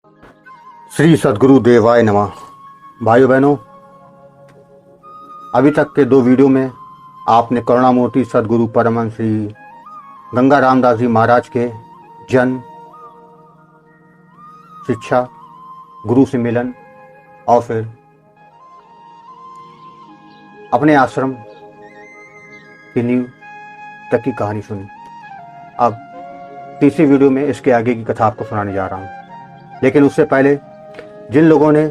श्री सद्गुरु देवाय नमः। भाइयों बहनों, अभी तक के दो वीडियो में आपने करुणामूर्ति सद्गुरु परमहंस श्री गंगा रामदास जी महाराज के जन्म, शिक्षा, गुरु से मिलन और फिर अपने आश्रम की नींव तक की कहानी सुनी। अब तीसरी वीडियो में इसके आगे की कथा आपको सुनाने जा रहा हूँ। लेकिन उससे पहले जिन लोगों ने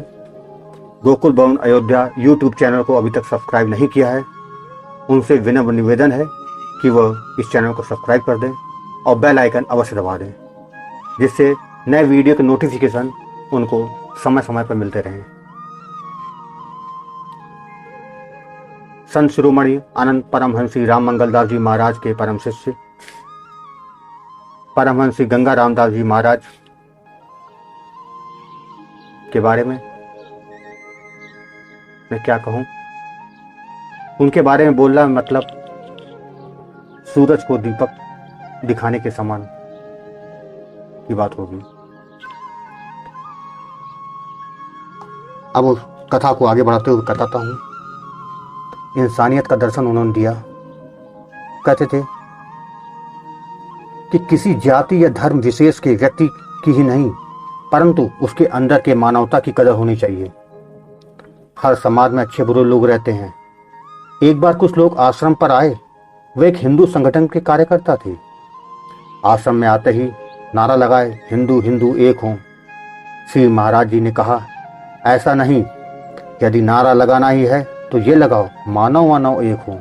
गोकुल भवन अयोध्या यूट्यूब चैनल को अभी तक सब्सक्राइब नहीं किया है, उनसे विनम्र निवेदन है कि वह इस चैनल को सब्सक्राइब कर दें और बेल आइकन अवश्य दबा दें, जिससे नए वीडियो के नोटिफिकेशन उनको समय समय पर मिलते रहें। संत शिरोमणि आनंद परमहंस श्री राम मंगलदास जी महाराज के परम शिष्य परमहंस श्री गंगा रामदास जी महाराज के बारे में मैं क्या कहूं। उनके बारे में बोलना मतलब सूरज को दीपक दिखाने के समान की बात होगी। अब उस कथा को आगे बढ़ाते हुए बताता हूं। इंसानियत का दर्शन उन्होंने दिया। कहते थे कि किसी जाति या धर्म विशेष के व्यक्ति की ही नहीं, परंतु उसके अंदर के मानवता की कदर होनी चाहिए। हर समाज में अच्छे बुरे लोग रहते हैं। एक बार कुछ लोग आश्रम पर आए। वे एक हिंदू संगठन के कार्यकर्ता थे। आश्रम में आते ही नारा लगाए, हिंदू हिंदू एक हों। श्री महाराज जी ने कहा, ऐसा नहीं, यदि नारा लगाना ही है तो ये लगाओ, मानव मानव एक हों।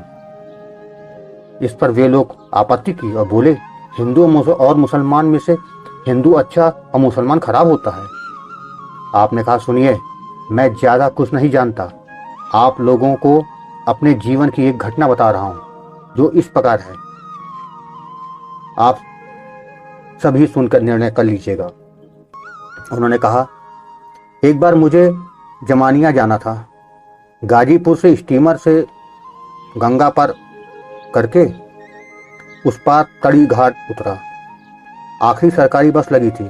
इस पर वे लोग आपत्ति की और बोले, हिंदू और मुसलमान में से हिंदू अच्छा और मुसलमान खराब होता है। आपने कहा, सुनिए, मैं ज्यादा कुछ नहीं जानता। आप लोगों को अपने जीवन की एक घटना बता रहा हूं जो इस प्रकार है। आप सभी सुनकर निर्णय कर लीजिएगा। उन्होंने कहा, एक बार मुझे जमानिया जाना था। गाजीपुर से स्टीमर से गंगा पार करके उस पार तड़ी घाट उतरा। आखिरी सरकारी बस लगी थी।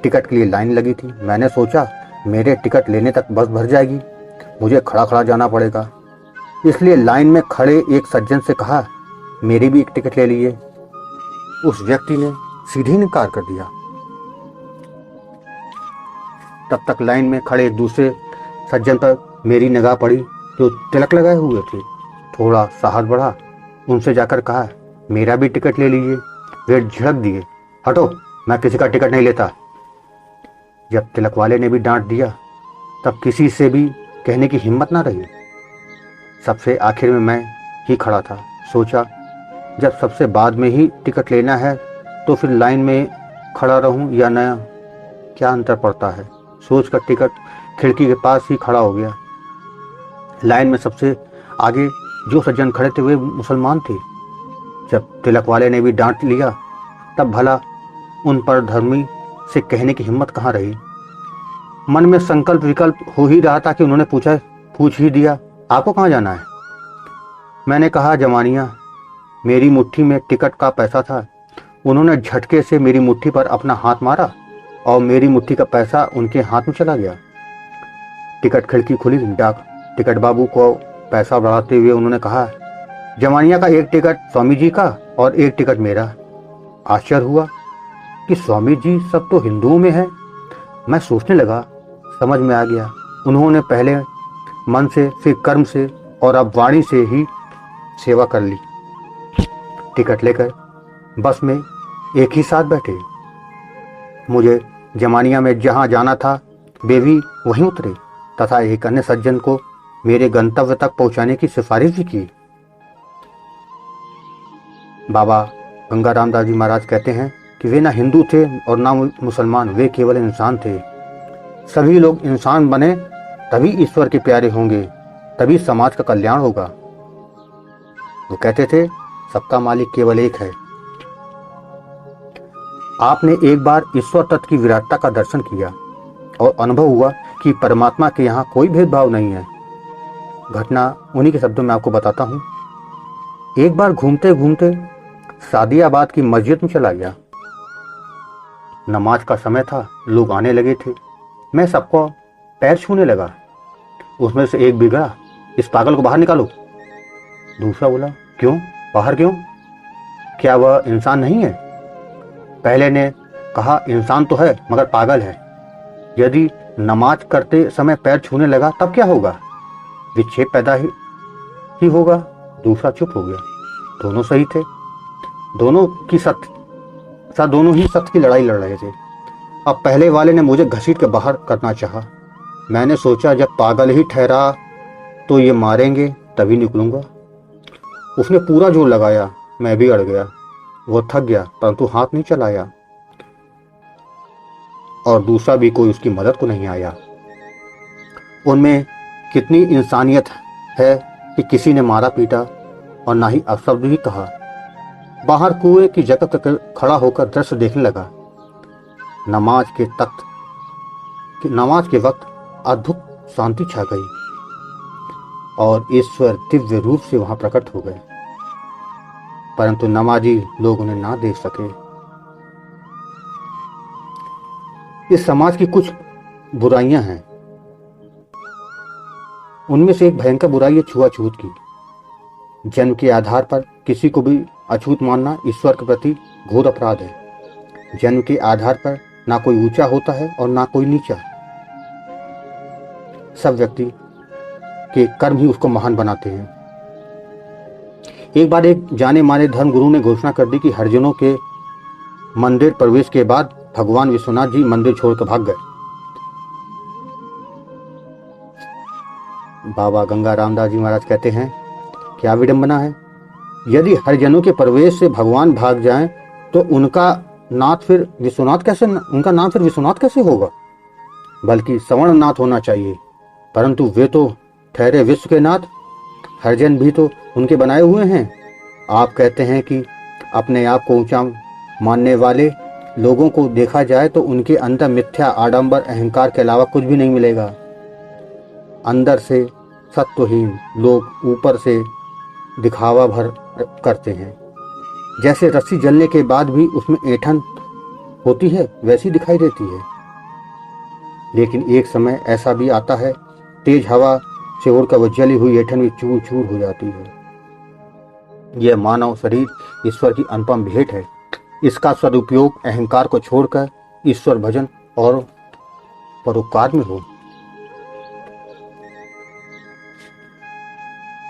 टिकट के लिए लाइन लगी थी। मैंने सोचा मेरे टिकट लेने तक बस भर जाएगी, मुझे खड़ा खड़ा जाना पड़ेगा। इसलिए लाइन में खड़े एक सज्जन से कहा, मेरी भी एक टिकट ले लीजिए। उस व्यक्ति ने सीधे इनकार कर दिया। तब तक लाइन में खड़े एक दूसरे सज्जन पर मेरी निगाह पड़ी जो तिलक लगाए हुए थे। थोड़ा साहस बढ़ा, उनसे जाकर कहा, मेरा भी टिकट ले लीजिए। वे झिड़क दिए, हटो, मैं किसी का टिकट नहीं लेता। जब तिलक वाले ने भी डांट दिया तब किसी से भी कहने की हिम्मत ना रही। सबसे आखिर में मैं ही खड़ा था। सोचा जब सबसे बाद में ही टिकट लेना है तो फिर लाइन में खड़ा रहूं या नया, क्या अंतर पड़ता है। सोचकर टिकट खिड़की के पास ही खड़ा हो गया। लाइन में सबसे आगे जो सज्जन खड़े थे वे मुसलमान थे। जब तिलक वाले ने भी डांट लिया तब भला उन पर धर्मी से कहने की हिम्मत कहाँ रही। मन में संकल्प विकल्प हो ही रहा था कि उन्होंने पूछ ही दिया, आपको कहाँ जाना है। मैंने कहा, जमानिया। मेरी मुट्ठी में टिकट का पैसा था। उन्होंने झटके से मेरी मुट्ठी पर अपना हाथ मारा और मेरी मुट्ठी का पैसा उनके हाथ में चला गया। टिकट खिड़की खुली। डाक टिकट बाबू को पैसा बढ़ाते हुए उन्होंने कहा, जमानिया का एक टिकट स्वामी जी का और एक टिकट मेरा। आश्चर्य हुआ कि स्वामी जी सब तो हिंदुओं में है। मैं सोचने लगा, समझ में आ गया। उन्होंने पहले मन से, फिर कर्म से और अब वाणी से ही सेवा कर ली। टिकट लेकर बस में एक ही साथ बैठे। मुझे जमानिया में जहां जाना था वे भी वहीं उतरे तथा एक अन्य सज्जन को मेरे गंतव्य तक पहुंचाने की सिफारिश भी की। बाबा गंगा रामदास जी महाराज कहते हैं कि वे ना हिंदू थे और ना मुसलमान, वे केवल इंसान थे। सभी लोग इंसान बने तभी ईश्वर के प्यारे होंगे, तभी समाज का कल्याण होगा। वो कहते थे, सबका मालिक केवल एक है। आपने एक बार ईश्वर तत्व की विराटता का दर्शन किया और अनुभव हुआ कि परमात्मा के यहाँ कोई भेदभाव नहीं है। घटना उन्हीं के शब्दों में आपको बताता हूँ। एक बार घूमते घूमते सादियाबाद की मस्जिद में चला गया। नमाज का समय था, लोग आने लगे थे। मैं सबको पैर छूने लगा। उसमें से एक बिगड़ा, इस पागल को बाहर निकालो। दूसरा बोला, क्यों? बाहर क्यों? क्या वह इंसान नहीं है? पहले ने कहा, इंसान तो है मगर पागल है। यदि नमाज करते समय पैर छूने लगा तब क्या होगा? विक्षेप पैदा ही होगा। दूसरा चुप हो गया। दोनों सही थे। दोनों ही सत्य की लड़ाई लड़ रहे थे। अब पहले वाले ने मुझे घसीट के बाहर करना चाहा। मैंने सोचा जब पागल ही ठहरा तो ये मारेंगे तभी निकलूंगा। उसने पूरा जोर लगाया, मैं भी अड़ गया। वो थक गया परंतु हाथ नहीं चलाया और दूसरा भी कोई उसकी मदद को नहीं आया। उनमें कितनी इंसानियत है कि किसी ने मारा पीटा और ना ही अपशब्द भी कहा। बाहर कुएं की जगह पर खड़ा होकर दृश्य देखने लगा। नमाज के वक्त अद्भुत शांति छा गई और ईश्वर दिव्य रूप से वहां प्रकट हो गए, परंतु नमाजी लोग उन्हें ना देख सके। इस समाज की कुछ बुराइयां हैं। उनमें से एक भयंकर बुराई है छुआछूत की। जन्म के आधार पर किसी को भी अछूत मानना ईश्वर के प्रति घोर अपराध है। जन्म के आधार पर ना कोई ऊंचा होता है और ना कोई नीचा। सब व्यक्ति के कर्म ही उसको महान बनाते हैं। एक बार एक जाने माने धर्म गुरु ने घोषणा कर दी कि हरिजनों के मंदिर प्रवेश के बाद भगवान विश्वनाथ जी मंदिर छोड़कर भाग गए। बाबा गंगा रामदास जी महाराज कहते हैं, क्या विडंबना है। यदि हरिजनों के प्रवेश से भगवान भाग जाएं तो उनका नाम फिर विश्वनाथ कैसे होगा? बल्कि सवर्णनाथ होना चाहिए। परंतु वे तो ठहरे विश्व के नाथ। हरिजन भी तो उनके बनाए हुए हैं। आप कहते हैं कि अपने आप को ऊंचा मानने वाले लोगों को देखा जाए तो उनके अंदर मिथ्या, आडंबर, अहंकार के अलावा कुछ भी नहीं मिलेगा। अंदर से सत्वहीन लोग ऊपर से दिखावा भर करते हैं। जैसे रस्सी जलने के बाद भी उसमें ऐंठन होती है वैसी दिखाई देती है। लेकिन एक समय ऐसा भी आता है, तेज हवा से उड़कर वह जली हुई ऐंठन भी चूर चूर हो जाती है। यह मानव शरीर ईश्वर की अनुपम भेंट है। इसका सदुपयोग अहंकार को छोड़कर ईश्वर भजन और परोपकार में हो।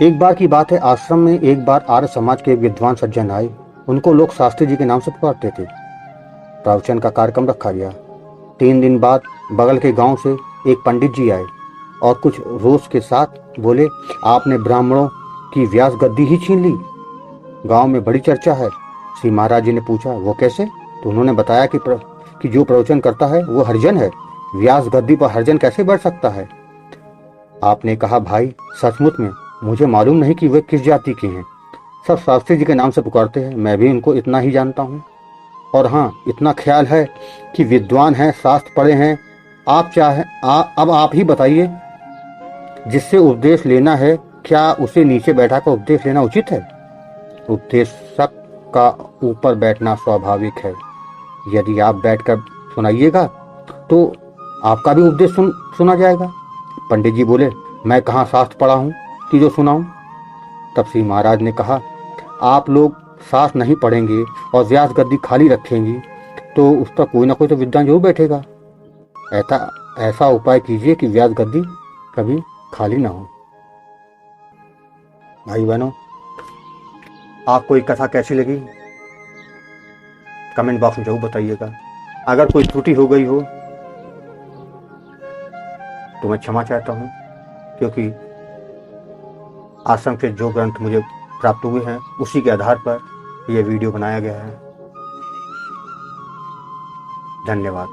एक बार की बात है, आश्रम में एक बार आर्य समाज के एक विद्वान सज्जन आए। उनको लोग शास्त्री जी के नाम से पुकारते थे। प्रवचन का कार्यक्रम रखा गया। 3 दिन बाद बगल के गांव से एक पंडित जी आए और कुछ रोष के साथ बोले, आपने ब्राह्मणों की व्यास गद्दी ही छीन ली। गांव में बड़ी चर्चा है। श्री महाराज जी ने पूछा, वो कैसे? तो उन्होंने बताया कि जो प्रवचन करता है वो हरिजन है। व्यास गद्दी पर हरिजन कैसे बैठ सकता है? आपने कहा, भाई सचमुच में मुझे मालूम नहीं कि वे किस जाति के हैं। सब शास्त्री जी के नाम से पुकारते हैं। मैं भी इनको इतना ही जानता हूँ। और हाँ, इतना ख्याल है कि विद्वान हैं, शास्त्र पढ़े हैं। आप चाहे अब आप ही बताइए, जिससे उपदेश लेना है क्या उसे नीचे बैठाकर उपदेश लेना उचित है? उपदेशक का ऊपर बैठना स्वाभाविक है। यदि आप बैठकर सुनाइएगा तो आपका भी उपदेश सुना जाएगा। पंडित जी बोले, मैं कहाँ शास्त्र पढ़ा हूँ कि जो सुनाऊं? तब श्री महाराज ने कहा, आप लोग शास्त्र नहीं पढ़ेंगे और व्यास गद्दी खाली रखेंगी तो उस पर कोई ना कोई तो विद्वान जरूर बैठेगा। ऐसा उपाय कीजिए कि व्यास गद्दी कभी खाली ना हो। भाई बहनों, आपको ये कथा कैसी लगी कमेंट बॉक्स में जरूर बताइएगा। अगर कोई त्रुटि हो गई हो तो मैं क्षमा चाहता हूँ, क्योंकि आश्रम के जो ग्रंथ मुझे प्राप्त हुए हैं उसी के आधार पर यह वीडियो बनाया गया है। धन्यवाद।